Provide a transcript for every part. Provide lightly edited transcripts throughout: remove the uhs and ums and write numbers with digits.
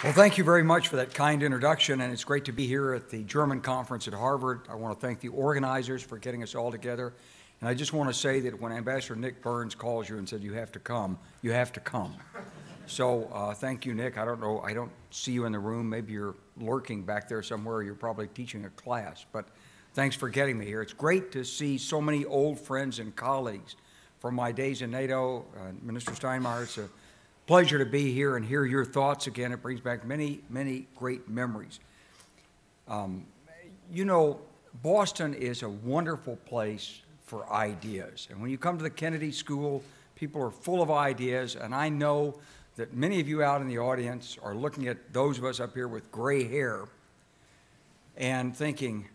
Well, thank you very much for that kind introduction, and it's great to be here at the German conference at Harvard. I want to thank the organizers for getting us all together, and I just want to say that when Ambassador Nick Burns calls you and said you have to come, you have to come. So thank you, Nick. I don't know, I don't see you in the room. Maybe you're lurking back there somewhere. You're probably teaching a class, but thanks for getting me here. It's great to see so many old friends and colleagues from my days in NATO. Minister Steinmeier, it's a pleasure to be here and hear your thoughts again. It brings back many, many great memories. You know, Boston is a wonderful place for ideas. And when you come to the Kennedy School, people are full of ideas, and I know that many of you out in the audience are looking at those of us up here with gray hair and thinking,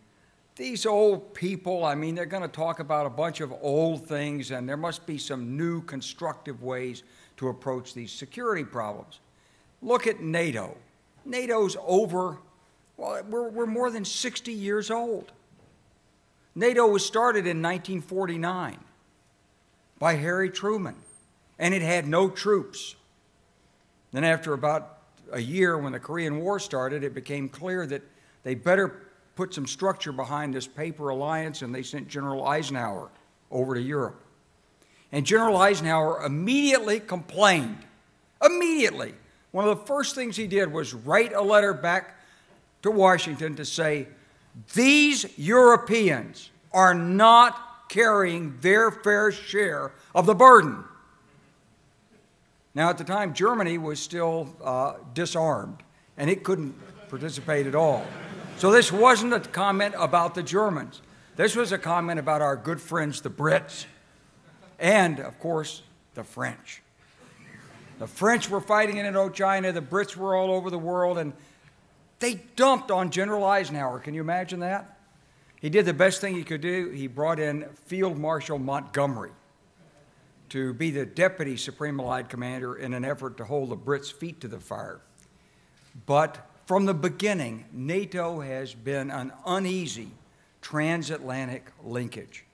these old people, I mean, they're going to talk about a bunch of old things, and there must be some new constructive ways to approach these security problems. Look at NATO. NATO's over, well, we're more than 60 years old. NATO was started in 1949 by Harry Truman, and it had no troops. Then after about a year, when the Korean War started, it became clear that they better put some structure behind this paper alliance, and they sent General Eisenhower over to Europe. And General Eisenhower immediately complained. Immediately. One of the first things he did was write a letter back to Washington to say, these Europeans are not carrying their fair share of the burden. Now, at the time, Germany was still disarmed, and it couldn't participate at all. So this wasn't a comment about the Germans. This was a comment about our good friends, the Brits. And, of course, the French. The French were fighting in Indochina, the Brits were all over the world, and they dumped on General Eisenhower. Can you imagine that? He did the best thing he could do. He brought in Field Marshal Montgomery to be the Deputy Supreme Allied Commander in an effort to hold the Brits' feet to the fire. But from the beginning, NATO has been an uneasy transatlantic linkage.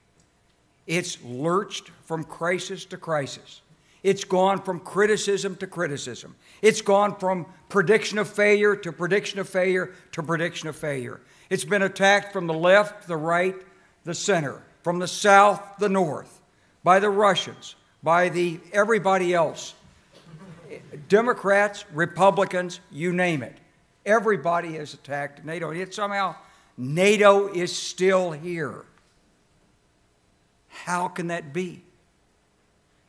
It's lurched from crisis to crisis. It's gone from criticism to criticism. It's gone from prediction of failure to prediction of failure to prediction of failure. It's been attacked from the left, the right, the center, from the south, the north, by the Russians, by everybody else. Democrats, Republicans, you name it. Everybody has attacked NATO, and yet somehow NATO is still here. How can that be?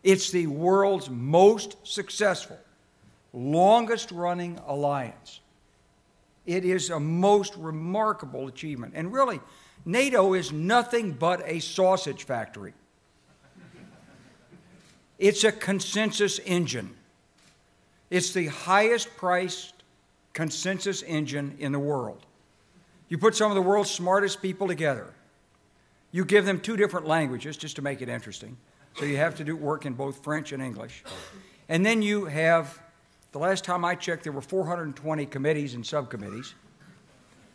It's the world's most successful, longest-running alliance. It is a most remarkable achievement. And really, NATO is nothing but a sausage factory. It's a consensus engine. It's the highest-priced consensus engine in the world. You put some of the world's smartest people together. You give them two different languages just to make it interesting. So you have to do work in both French and English. And then you have, the last time I checked, there were 420 committees and subcommittees.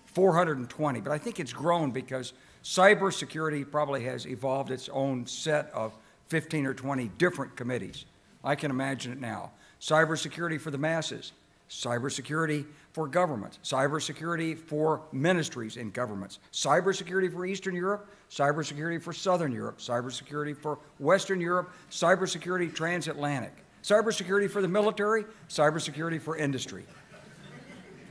420, but I think it's grown because cybersecurity probably has evolved its own set of 15 or 20 different committees. I can imagine it now. Cybersecurity for the masses. Cybersecurity for governments, cybersecurity for ministries in governments, cybersecurity for Eastern Europe, cybersecurity for Southern Europe, cybersecurity for Western Europe, cybersecurity transatlantic, cybersecurity for the military, cybersecurity for industry.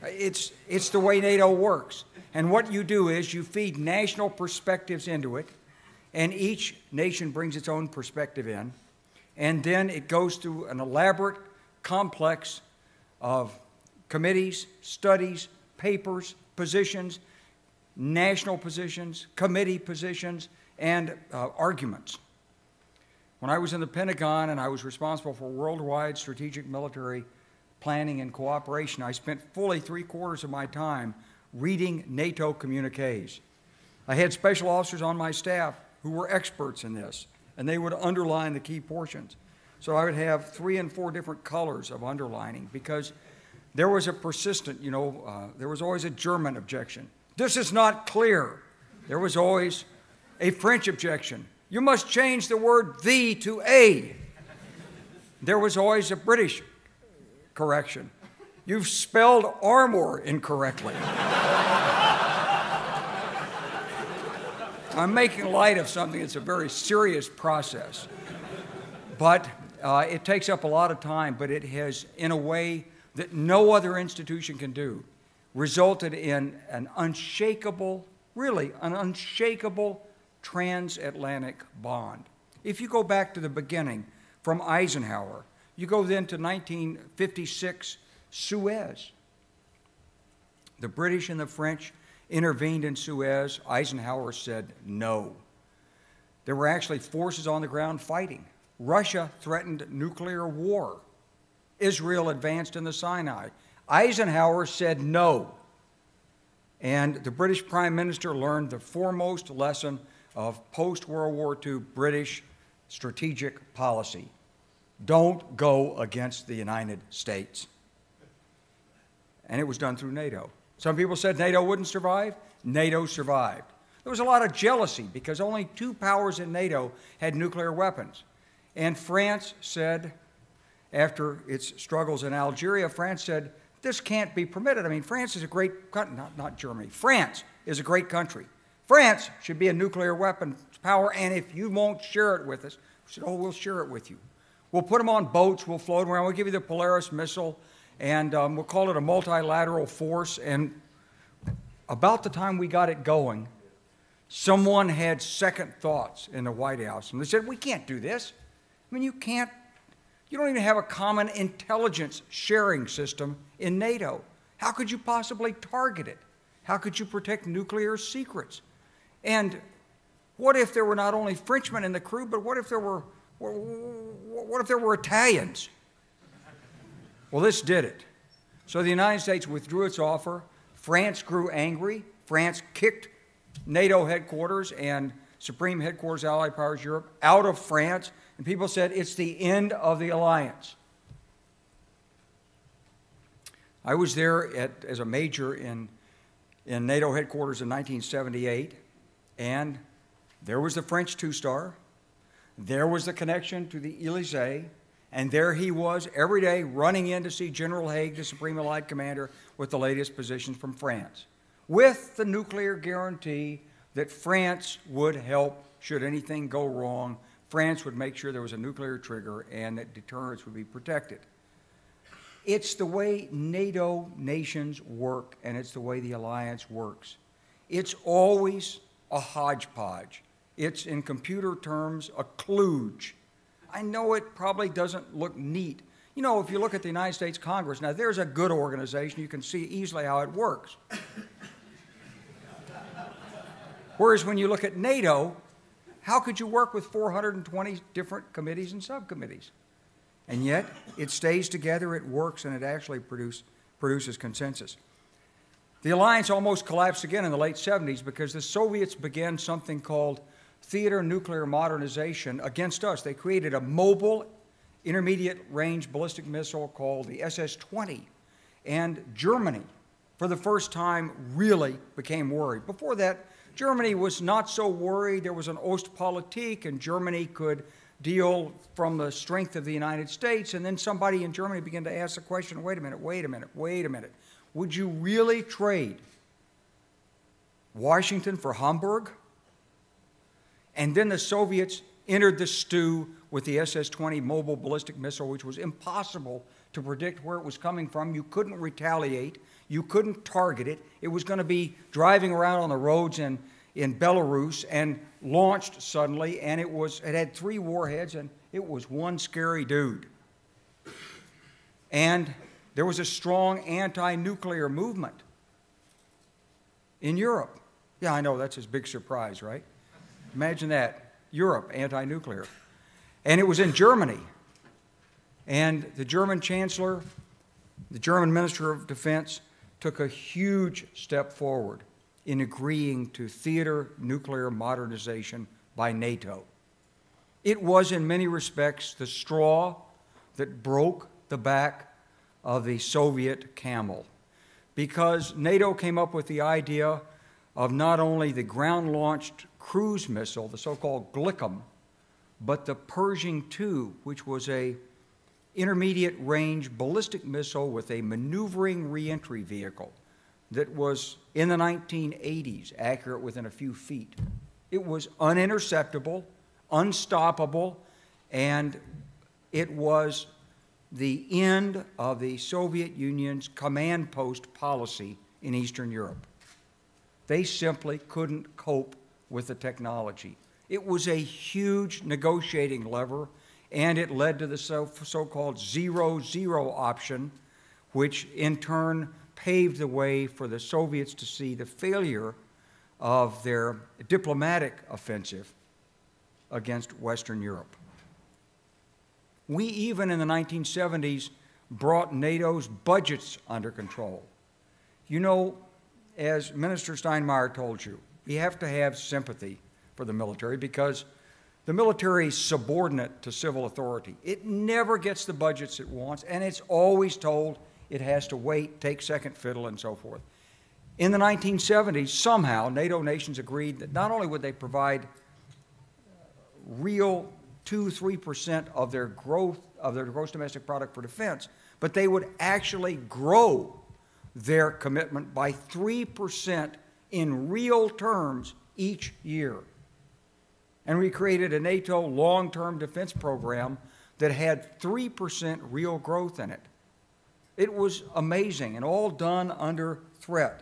It's the way NATO works. And what you do is you feed national perspectives into it, and each nation brings its own perspective in, and then it goes through an elaborate, complex of committees, studies, papers, positions, national positions, committee positions, and arguments. When I was in the Pentagon and I was responsible for worldwide strategic military planning and cooperation, I spent fully 3/4 of my time reading NATO communiques. I had special officers on my staff who were experts in this, and they would underline the key portions. So I would have 3 and 4 different colors of underlining because there was a persistent, there was always a German objection. This is not clear. There was always a French objection. You must change the word "the" to "a." There was always a British correction. You've spelled armor incorrectly. I'm making light of something that's a very serious process. But it takes up a lot of time, but it has, in a way that no other institution can do, resulted in an unshakable, really an unshakable transatlantic bond. If you go back to the beginning, from Eisenhower, you go then to 1956, Suez. The British and the French intervened in Suez. Eisenhower said no. There were actually forces on the ground fighting. Russia threatened nuclear war. Israel advanced in the Sinai. Eisenhower said no. And the British Prime Minister learned the foremost lesson of post-World War II British strategic policy. Don't go against the United States. And it was done through NATO. Some people said NATO wouldn't survive. NATO survived. There was a lot of jealousy because only two powers in NATO had nuclear weapons. And France said, after its struggles in Algeria, France said, this can't be permitted. I mean, France is a great country, not Germany. France is a great country. France should be a nuclear weapons power, and if you won't share it with us, we said, oh, we'll share it with you. We'll put them on boats, we'll float them around, we'll give you the Polaris missile, and we'll call it a multilateral force. And about the time we got it going, someone had second thoughts in the White House, and they said, we can't do this. I mean, you don't even have a common intelligence sharing system in NATO. How could you possibly target it? How could you protect nuclear secrets? And what if there were not only Frenchmen in the crew, but what if there were Italians? Well, this did it. So the United States withdrew its offer. France grew angry. France kicked NATO headquarters and Supreme Headquarters Allied Powers Europe out of France, and people said it's the end of the alliance. I was there as a major in NATO headquarters in 1978, and there was the French two-star, there was the connection to the Élysée, and there he was every day running in to see General Haig, the Supreme Allied Commander, with the latest positions from France, with the nuclear guarantee that France would help should anything go wrong. France would make sure there was a nuclear trigger and that deterrence would be protected. It's the way NATO nations work, and it's the way the alliance works. It's always a hodgepodge. It's, in computer terms, a kludge. I know it probably doesn't look neat. You know, if you look at the United States Congress, now there's a good organization. You can see easily how it works. Whereas when you look at NATO, how could you work with 420 different committees and subcommittees? And yet, it stays together, it works, and it actually produces consensus. The alliance almost collapsed again in the late 70s because the Soviets began something called theater nuclear modernization against us. They created a mobile intermediate-range ballistic missile called the SS-20. And Germany, for the first time, really became worried. Before that, Germany was not so worried. There was an Ostpolitik, and Germany could deal from the strength of the United States. And then somebody in Germany began to ask the question, wait a minute. Would you really trade Washington for Hamburg? And then the Soviets entered the stew with the SS-20 mobile ballistic missile, which was impossible to predict where it was coming from. You couldn't retaliate. You couldn't target it. It was going to be driving around on the roads in Belarus and launched suddenly, and it had 3 warheads, and it was one scary dude. And there was a strong anti-nuclear movement in Europe. Yeah, I know, that's his big surprise, right? Imagine that, Europe, anti-nuclear. And it was in Germany. And the German Chancellor, the German Minister of Defense, took a huge step forward in agreeing to theater nuclear modernization by NATO. It was, in many respects, the straw that broke the back of the Soviet camel, because NATO came up with the idea of not only the ground-launched cruise missile, the so-called Glickum, but the Pershing II, which was a intermediate-range ballistic missile with a maneuvering reentry vehicle that was, in the 1980s, accurate within a few feet. It was uninterceptable, unstoppable, and it was the end of the Soviet Union's command post policy in Eastern Europe. They simply couldn't cope with the technology. It was a huge negotiating lever, and it led to the so-called 0-0 option, which in turn paved the way for the Soviets to see the failure of their diplomatic offensive against Western Europe. We even in the 1970s brought NATO's budgets under control. You know, as Minister Steinmeier told you, we have to have sympathy for the military because the military is subordinate to civil authority. It never gets the budgets it wants, and it's always told it has to wait, take second fiddle, and so forth. In the 1970s, somehow, NATO nations agreed that not only would they provide real 2-3% of their growth, of their gross domestic product for defense, but they would actually grow their commitment by 3% in real terms each year. And we created a NATO long-term defense program that had 3% real growth in it. It was amazing and all done under threat.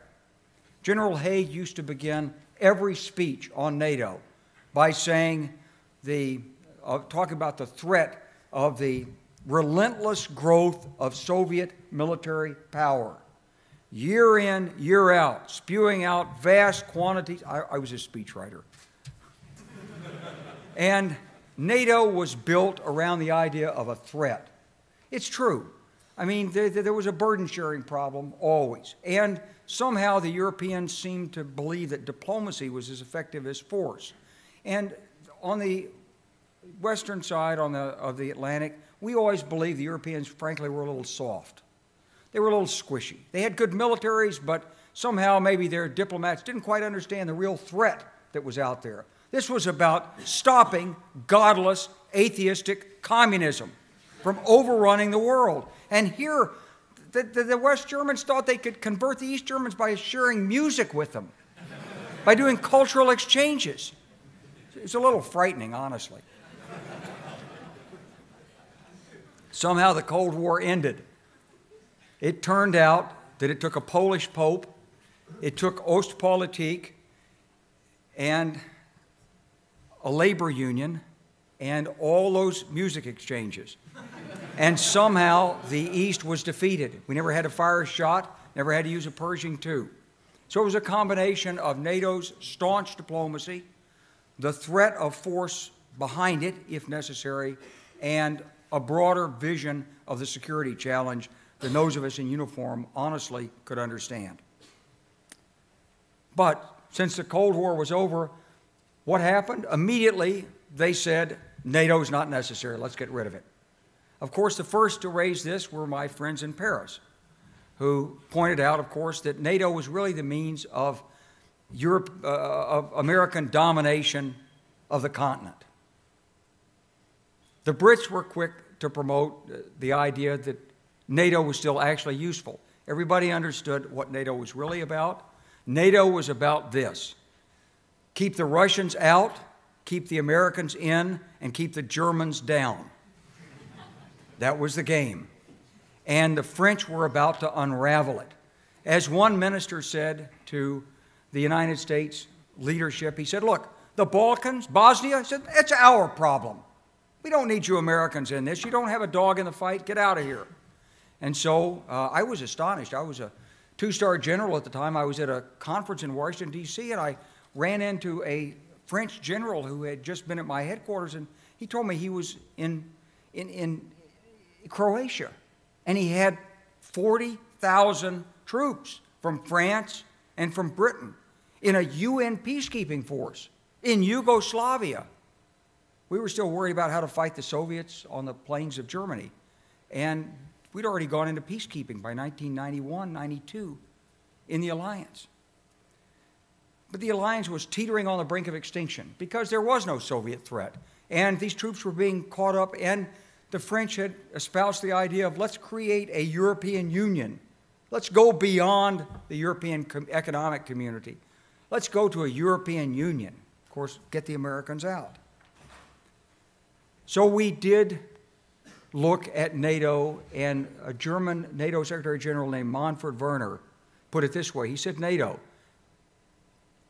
General Haig used to begin every speech on NATO by saying talking about the threat of the relentless growth of Soviet military power. Year in, year out, spewing out vast quantities. I was a speechwriter. And NATO was built around the idea of a threat. It's true. I mean, there was a burden-sharing problem always. And somehow the Europeans seemed to believe that diplomacy was as effective as force. And on the western side of the Atlantic, we always believed the Europeans, frankly, were a little soft. They were a little squishy. They had good militaries, but somehow maybe their diplomats didn't quite understand the real threat that was out there. This was about stopping godless, atheistic communism from overrunning the world. And here, the West Germans thought they could convert the East Germans by sharing music with them, by doing cultural exchanges. It's a little frightening, honestly. Somehow the Cold War ended. It turned out that it took a Polish pope, it took Ostpolitik, and a labor union, and all those music exchanges. And somehow the East was defeated. We never had to fire a shot, never had to use a Pershing II. So it was a combination of NATO's staunch diplomacy, the threat of force behind it, if necessary, and a broader vision of the security challenge than those of us in uniform honestly could understand. But since the Cold War was over, what happened? Immediately, they said, NATO's not necessary, let's get rid of it. Of course, the first to raise this were my friends in Paris, who pointed out, of course, that NATO was really the means of of American domination of the continent. The Brits were quick to promote the idea that NATO was still actually useful. Everybody understood what NATO was really about. NATO was about this: keep the Russians out, keep the Americans in, and keep the Germans down. That was the game. And the French were about to unravel it. As one minister said to the United States leadership, he said, look, the Balkans, Bosnia, he said, it's our problem. We don't need you Americans in this. You don't have a dog in the fight. Get out of here. And so I was astonished. I was a two-star general at the time. I was at a conference in Washington, D.C., and I ran into a French general who had just been at my headquarters, and he told me he was in Croatia, and he had 40,000 troops from France and from Britain in a UN peacekeeping force in Yugoslavia. We were still worried about how to fight the Soviets on the plains of Germany, and we'd already gone into peacekeeping by 1991, 92 in the alliance. But the alliance was teetering on the brink of extinction because there was no Soviet threat, and these troops were being caught up, and the French had espoused the idea of let's create a European Union. Let's go beyond the European economic community. Let's go to a European Union. Of course, get the Americans out. So we did look at NATO, and a German NATO Secretary General named Manfred Werner put it this way. He said, NATO,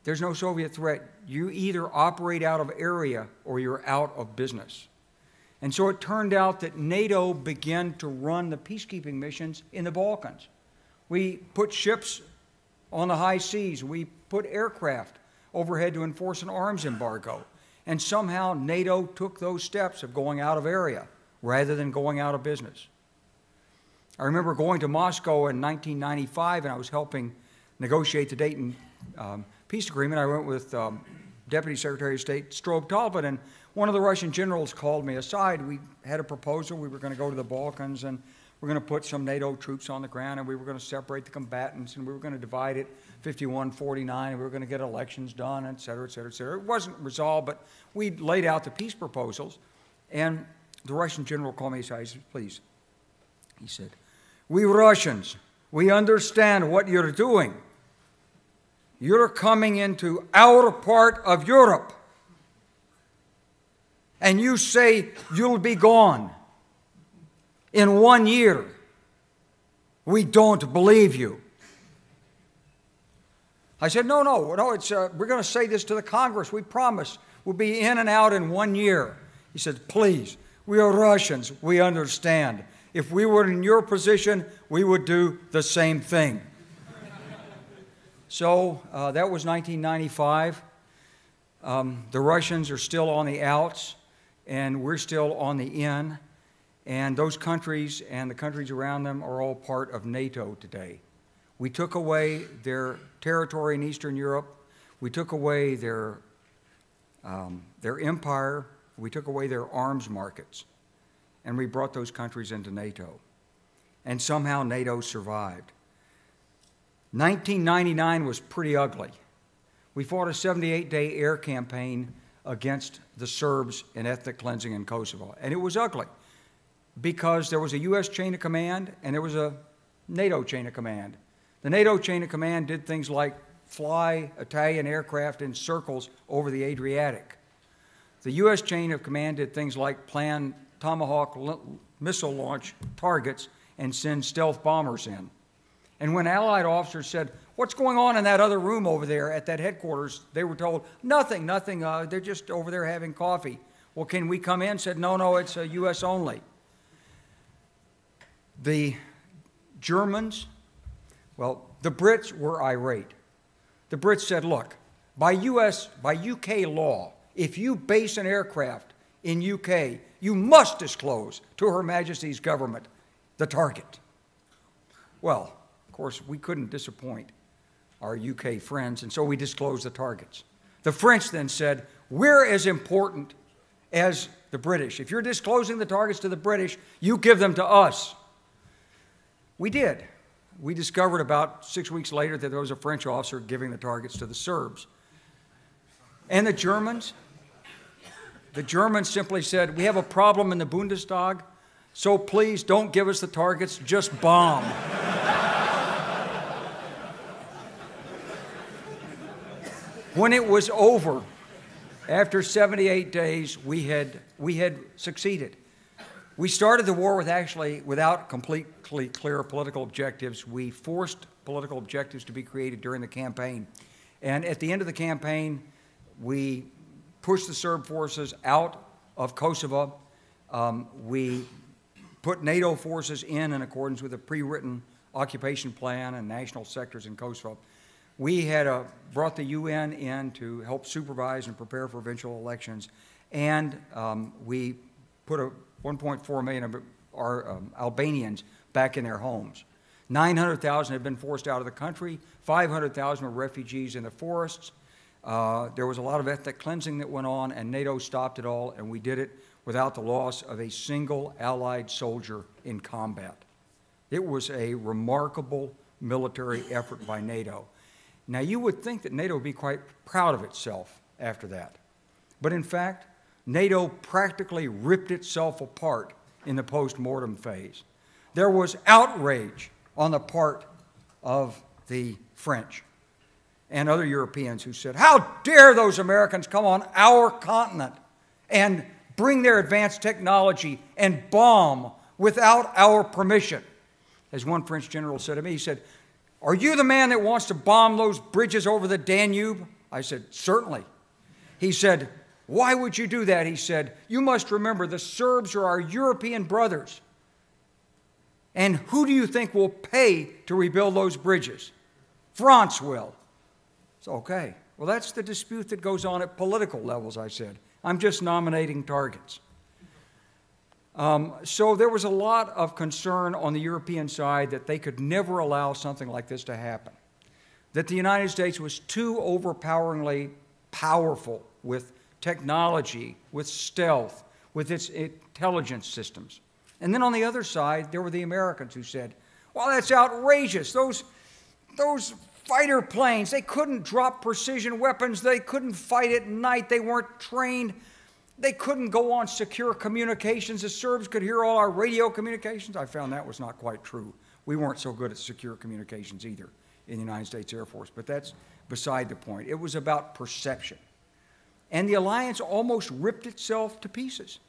there's no Soviet threat. You either operate out of area or you're out of business. And so it turned out that NATO began to run the peacekeeping missions in the Balkans. We put ships on the high seas. We put aircraft overhead to enforce an arms embargo. And somehow NATO took those steps of going out of area rather than going out of business. I remember going to Moscow in 1995, and I was helping negotiate the Dayton peace agreement. I went with Deputy Secretary of State Strobe Talbot, and one of the Russian generals called me aside. We had a proposal. We were going to go to the Balkans, and we're going to put some NATO troops on the ground, and we were going to separate the combatants, and we were going to divide it 51-49, and we were going to get elections done, et cetera, et cetera, et cetera. It wasn't resolved, but we laid out the peace proposals, and the Russian general called me aside. He said, please, he said, we Russians, we understand what you're doing. You're coming into our part of Europe, and you say you'll be gone in 1 year. We don't believe you. I said, no, it's, we're going to say this to the Congress. We promise we'll be in and out in 1 year. He said, please, we are Russians. We understand. If we were in your position, we would do the same thing. So that was 1995. The Russians are still on the outs, and we're still on the in. And those countries and the countries around them are all part of NATO today. We took away their territory in Eastern Europe. We took away their empire. We took away their arms markets. And we brought those countries into NATO. And somehow NATO survived. 1999 was pretty ugly. We fought a 78-day air campaign against the Serbs in ethnic cleansing in Kosovo. And it was ugly because there was a U.S. chain of command and there was a NATO chain of command. The NATO chain of command did things like fly Italian aircraft in circles over the Adriatic. The U.S. chain of command did things like plan Tomahawk missile launch targets and send stealth bombers in. And when Allied officers said, what's going on in that other room over there at that headquarters, they were told, nothing, they're just over there having coffee. Well, can we come in? Said, no, it's U.S. only. The Germans, well, the Brits were irate. The Brits said, look, by UK law, if you base an aircraft in UK, you must disclose to Her Majesty's government the target. Well, of course, we couldn't disappoint our UK friends, and so we disclosed the targets. The French then said, we're as important as the British. If you're disclosing the targets to the British, you give them to us. We did. We discovered about 6 weeks later that there was a French officer giving the targets to the Serbs. And the Germans simply said, we have a problem in the Bundestag, so please don't give us the targets, just bomb. When it was over, after 78 days, we had succeeded. We started the war without completely clear political objectives. We forced political objectives to be created during the campaign. And at the end of the campaign, we pushed the Serb forces out of Kosovo. We put NATO forces in accordance with a pre-written occupation plan and national sectors in Kosovo. We had brought the UN in to help supervise and prepare for eventual elections, and we put 1.4 million of our Albanians back in their homes. 900,000 had been forced out of the country. 500,000 were refugees in the forests. There was a lot of ethnic cleansing that went on, and NATO stopped it all, and we did it without the loss of a single Allied soldier in combat. It was a remarkable military effort by NATO. Now, you would think that NATO would be quite proud of itself after that. But in fact, NATO practically ripped itself apart in the post-mortem phase. There was outrage on the part of the French and other Europeans who said, how dare those Americans come on our continent and bring their advanced technology and bomb without our permission? As one French general said to me, he said, are you the man that wants to bomb those bridges over the Danube? I said, certainly. He said, why would you do that? He said, you must remember the Serbs are our European brothers. And who do you think will pay to rebuild those bridges? France will. It's okay. Well, that's the dispute that goes on at political levels, I said. I'm just nominating targets. So there was a lot of concern on the European side that they could never allow something like this to happen, that the United States was too overpoweringly powerful with technology, with stealth, with its intelligence systems. And then on the other side, there were the Americans who said, well, that's outrageous. Those fighter planes, they couldn't drop precision weapons. They couldn't fight at night. They weren't trained. They couldn't go on secure communications. The Serbs could hear all our radio communications. I found that was not quite true. We weren't so good at secure communications either in the United States Air Force, but that's beside the point. It was about perception. And the alliance almost ripped itself to pieces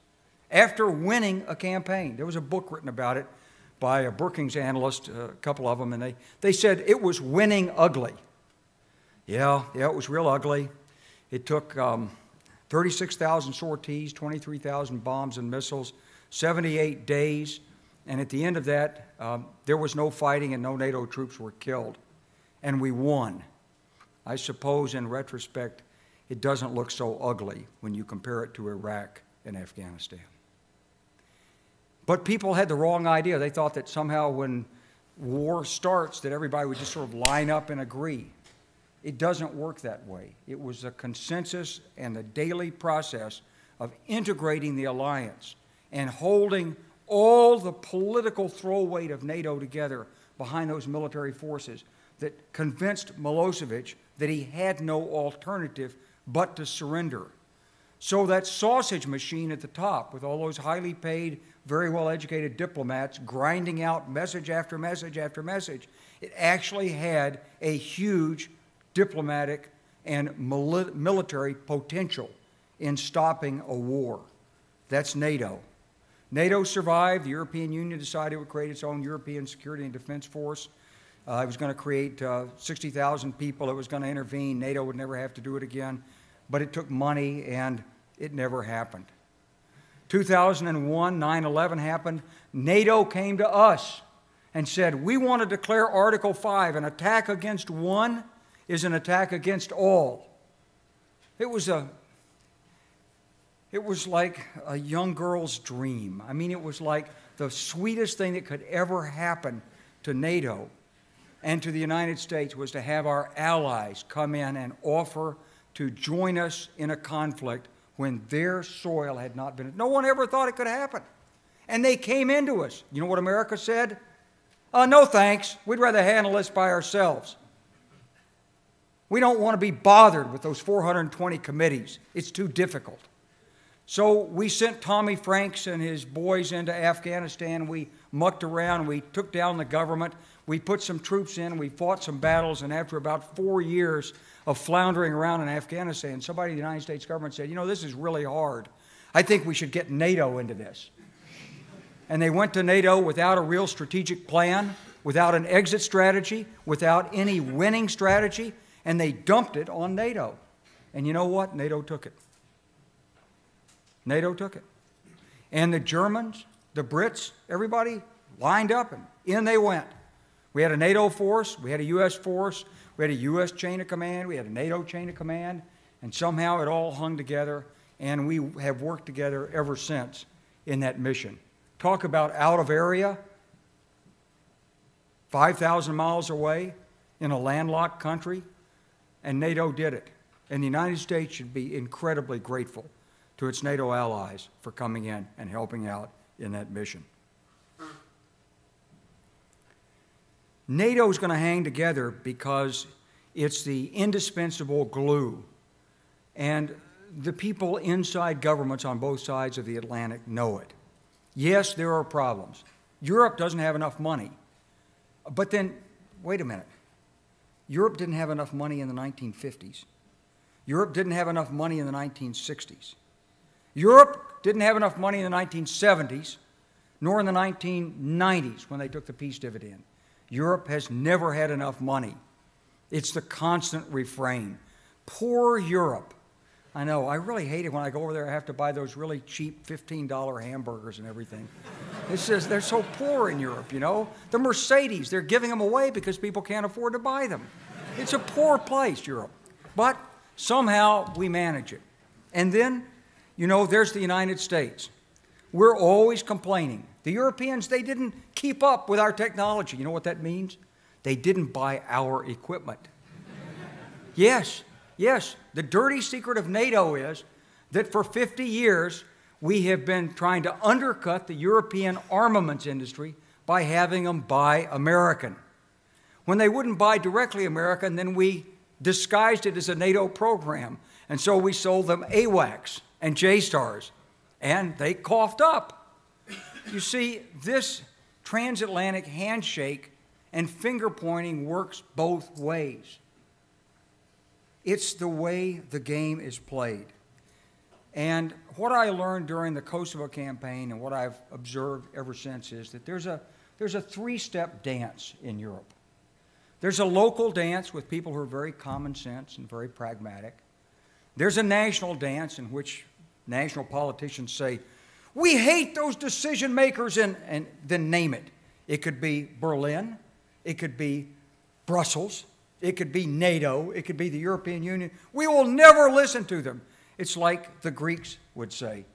after winning a campaign. There was a book written about it by a Brookings analyst, a couple of them, and they said it was winning ugly. Yeah, it was real ugly. It took 36,000 sorties, 23,000 bombs and missiles, 78 days, and at the end of that, there was no fighting and no NATO troops were killed, and we won. I suppose in retrospect, it doesn't look so ugly when you compare it to Iraq and Afghanistan. But people had the wrong idea. They thought that somehow when war starts that everybody would just sort of line up and agree. It doesn't work that way. It was a consensus and the daily process of integrating the alliance and holding all the political throw weight of NATO together behind those military forces that convinced Milosevic that he had no alternative but to surrender. So that sausage machine at the top with all those highly paid, very well-educated diplomats grinding out message after message after message, it actually had a huge diplomatic and military potential in stopping a war. That's NATO. NATO survived. The European Union decided it would create its own European Security and Defense Force. It was going to create 60,000 people. It was going to intervene. NATO would never have to do it again. But it took money, and it never happened. 2001, 9/11 happened. NATO came to us and said, we want to declare Article 5, an attack against one is an attack against all. It was like a young girl's dream. I mean, it was like the sweetest thing that could ever happen to NATO and to the United States was to have our allies come in and offer to join us in a conflict when their soil had not been. No one ever thought it could happen. And they came into us. You know what America said? No thanks. We'd rather handle this by ourselves. We don't want to be bothered with those 420 committees. It's too difficult. So we sent Tommy Franks and his boys into Afghanistan. We mucked around. We took down the government. We put some troops in. We fought some battles. And after about 4 years of floundering around in Afghanistan, somebody in the United States government said, you know, this is really hard. I think we should get NATO into this. And they went to NATO without a real strategic plan, without an exit strategy, without any winning strategy, and they dumped it on NATO. And you know what? NATO took it. NATO took it. And the Germans, the Brits, everybody lined up and in they went. We had a NATO force, we had a U.S. force, we had a U.S. chain of command, we had a NATO chain of command, and somehow it all hung together, and we have worked together ever since in that mission. Talk about out of area, 5,000 miles away in a landlocked country, and NATO did it. And the United States should be incredibly grateful to its NATO allies for coming in and helping out in that mission. NATO is going to hang together because it's the indispensable glue. And the people inside governments on both sides of the Atlantic know it. Yes, there are problems. Europe doesn't have enough money. But then, wait a minute. Europe didn't have enough money in the 1950s. Europe didn't have enough money in the 1960s. Europe didn't have enough money in the 1970s, nor in the 1990s when they took the peace dividend. Europe has never had enough money. It's the constant refrain. Poor Europe. I know, I really hate it when I go over there. I have to buy those really cheap $15 hamburgers and everything. It's just, they're so poor in Europe, you know. The Mercedes, they're giving them away because people can't afford to buy them. It's a poor place, Europe. But somehow we manage it. And then, you know, there's the United States. We're always complaining. The Europeans, they didn't keep up with our technology. You know what that means? They didn't buy our equipment. Yes. Yes, the dirty secret of NATO is that for 50 years, we have been trying to undercut the European armaments industry by having them buy American. When they wouldn't buy directly American, then we disguised it as a NATO program. And so we sold them AWACS and JSTARS, and they coughed up. You see, this transatlantic handshake and finger pointing works both ways. It's the way the game is played. And what I learned during the Kosovo campaign and what I've observed ever since is that there's a three-step dance in Europe. There's a local dance with people who are very common sense and very pragmatic. There's a national dance in which national politicians say, we hate those decision makers, and then name it. It could be Berlin. It could be Brussels. It could be NATO. It could be the European Union. We will never listen to them. It's like the Greeks would say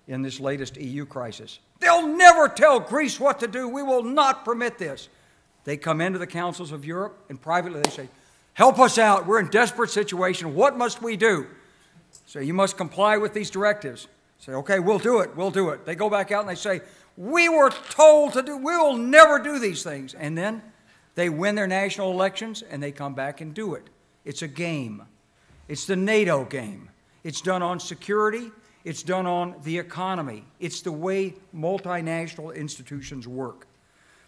in this latest EU crisis. They'll never tell Greece what to do. We will not permit this. They come into the councils of Europe, and privately they say, help us out. We're in a desperate situation. What must we do? So you must comply with these directives. Say, okay, we'll do it. We'll do it. They go back out and they say, we were told to do, we will never do these things. And then they win their national elections, and they come back and do it. It's a game. It's the NATO game. It's done on security. It's done on the economy. It's the way multinational institutions work.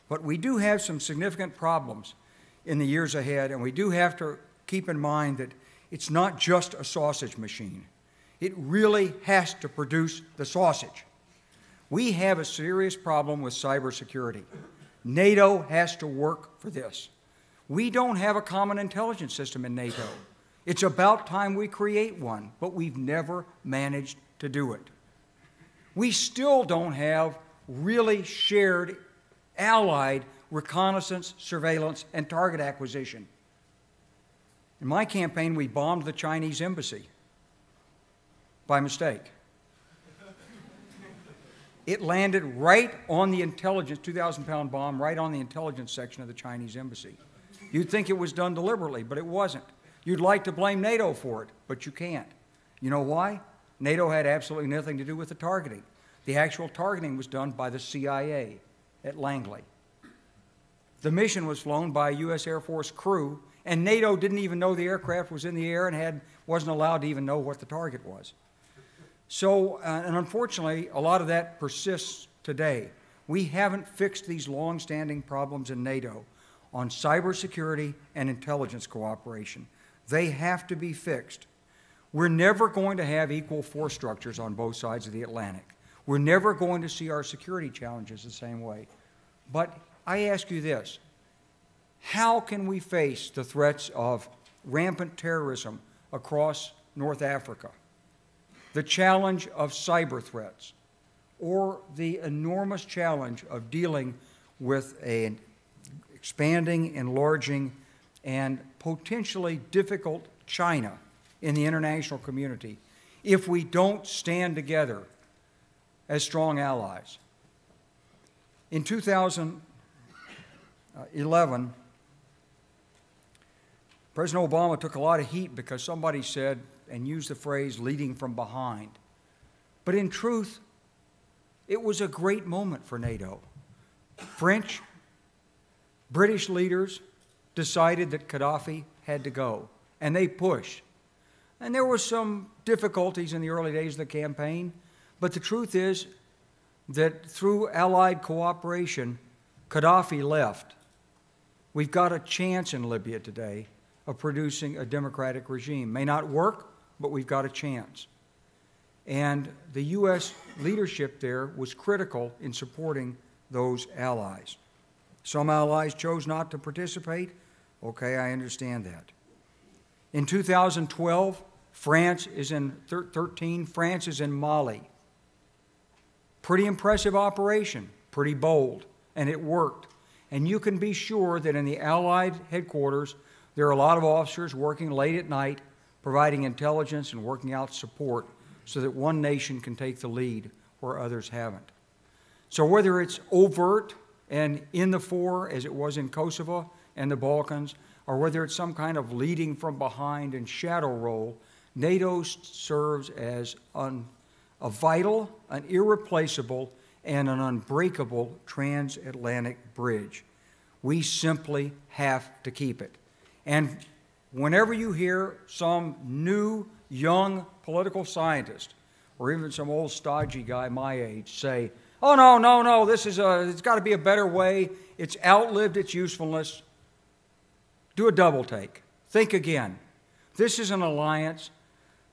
But we do have some significant problems in the years ahead, and we do have to keep in mind that it's not just a sausage machine. It really has to produce the sausage. We have a serious problem with cybersecurity. NATO has to work for this. We don't have a common intelligence system in NATO. It's about time we create one, but we've never managed to do it. We still don't have really shared, allied reconnaissance, surveillance, and target acquisition. In my campaign, we bombed the Chinese embassy by mistake. It landed right on the intelligence, 2,000-pound bomb, right on the intelligence section of the Chinese embassy. You'd think it was done deliberately, but it wasn't. You'd like to blame NATO for it, but you can't. You know why? NATO had absolutely nothing to do with the targeting. The actual targeting was done by the CIA at Langley. The mission was flown by a U.S. Air Force crew, and NATO didn't even know the aircraft was in the air and wasn't allowed to even know what the target was. So, and unfortunately, a lot of that persists today. We haven't fixed these long-standing problems in NATO on cybersecurity and intelligence cooperation. They have to be fixed. We're never going to have equal force structures on both sides of the Atlantic. We're never going to see our security challenges the same way. But I ask you this, how can we face the threats of rampant terrorism across North Africa, the challenge of cyber threats, or the enormous challenge of dealing with an expanding, enlarging, and potentially difficult China in the international community if we don't stand together as strong allies? In 2011, President Obama took a lot of heat because somebody said and used the phrase leading from behind. But in truth, it was a great moment for NATO. French, British leaders decided that Gaddafi had to go, and they pushed. And there were some difficulties in the early days of the campaign, but the truth is, that through Allied cooperation, Gaddafi left. We've got a chance in Libya today of producing a democratic regime. May not work, but we've got a chance. And the U.S. leadership there was critical in supporting those allies. Some allies chose not to participate. Okay, I understand that. In 2012, France is in Mali. Pretty impressive operation, pretty bold, and it worked. And you can be sure that in the Allied headquarters, there are a lot of officers working late at night, providing intelligence and working out support so that one nation can take the lead where others haven't. So whether it's overt and in the fore, as it was in Kosovo and the Balkans, or whether it's some kind of leading from behind and shadow role, NATO serves as a vital, an irreplaceable, and an unbreakable transatlantic bridge. We simply have to keep it. And whenever you hear some new, young political scientist, or even some old stodgy guy my age say, oh, no, it's got to be a better way, it's outlived its usefulness, do a double take. Think again. This is an alliance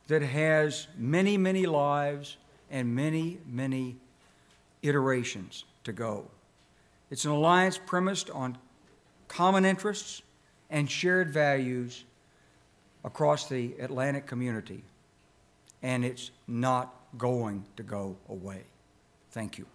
that has many, many lives and many, many iterations to go. It's an alliance premised on common interests and shared values across the Atlantic community, and it's not going to go away. Thank you.